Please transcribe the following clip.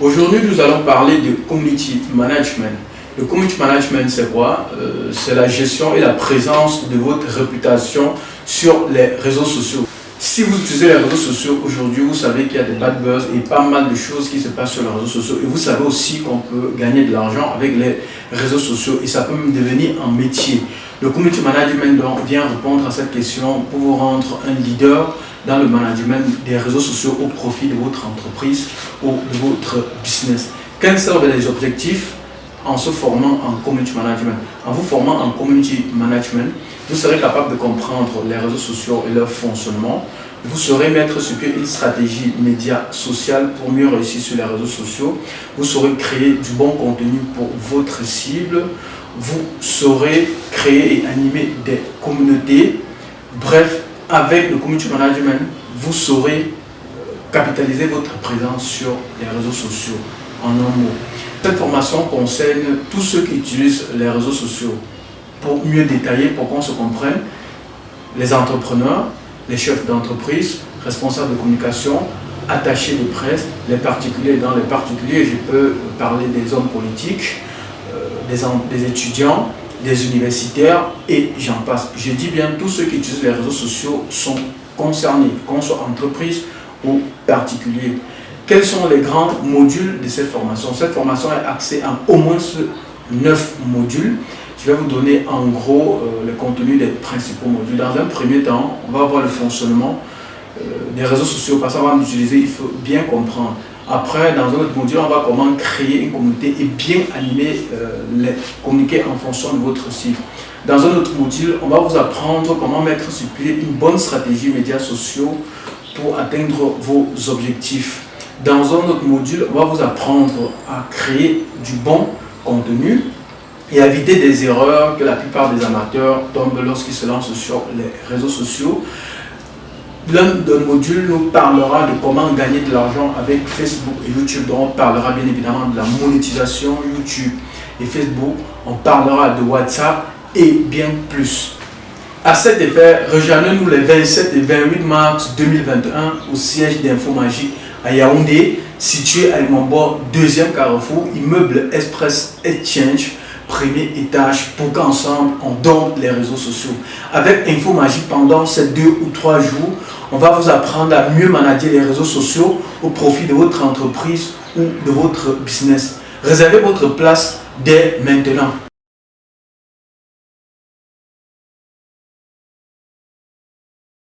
Aujourd'hui, nous allons parler de community management. Le community management, c'est quoi? C'est la gestion et la présence de votre réputation sur les réseaux sociaux. Si vous utilisez les réseaux sociaux aujourd'hui, vous savez qu'il y a des bad buzz et pas mal de choses qui se passent sur les réseaux sociaux. Et vous savez aussi qu'on peut gagner de l'argent avec les réseaux sociaux et ça peut même devenir un métier. Le community management donc vient répondre à cette question pour vous rendre un leader dans le management des réseaux sociaux au profit de votre entreprise ou de votre business. Quels sont les objectifs en se formant en community management? En vous formant en community management, vous serez capable de comprendre les réseaux sociaux et leur fonctionnement. Vous saurez mettre sur pied une stratégie média sociale pour mieux réussir sur les réseaux sociaux. Vous saurez créer du bon contenu pour votre cible. Vous saurez créer et animer des communautés. Bref, avec le community management, vous saurez capitaliser votre présence sur les réseaux sociaux. En un mot, cette formation concerne tous ceux qui utilisent les réseaux sociaux. Pour mieux détailler, pour qu'on se comprenne, les entrepreneurs, les chefs d'entreprise, responsables de communication, attachés de presse, les particuliers. Dans les particuliers, je peux parler des hommes politiques, des étudiants, des universitaires et j'en passe. Je dis bien tous ceux qui utilisent les réseaux sociaux sont concernés, qu'on soit entreprise ou particulier. Quels sont les grands modules de cette formation? Cette formation est axée en au moins 9 modules. Je vais vous donner en gros le contenu des principaux modules. Dans un premier temps, on va voir le fonctionnement des réseaux sociaux. Parce qu'on va l'utiliser, il faut bien comprendre. Après, dans un autre module, on va comment créer une communauté et bien animer, communiquer en fonction de votre cible. Dans un autre module, on va vous apprendre comment mettre sur pied une bonne stratégie médias sociaux pour atteindre vos objectifs. Dans un autre module, on va vous apprendre à créer du bon contenu et à éviter des erreurs que la plupart des amateurs tombent lorsqu'ils se lancent sur les réseaux sociaux. L'un des modules nous parlera de comment gagner de l'argent avec Facebook et YouTube. Donc on parlera bien évidemment de la monétisation YouTube et Facebook. On parlera de WhatsApp et bien plus. À cet effet, rejoignez-nous les 27 et 28 mars 2021 au siège d'Infomagique à Yaoundé, situé à Imambor, 2e carrefour, immeuble Express Exchange, premier étage, pour qu'ensemble on dompe les réseaux sociaux. Avec Infomagique, pendant ces 2 ou 3 jours, on va vous apprendre à mieux manager les réseaux sociaux au profit de votre entreprise ou de votre business. Réservez votre place dès maintenant.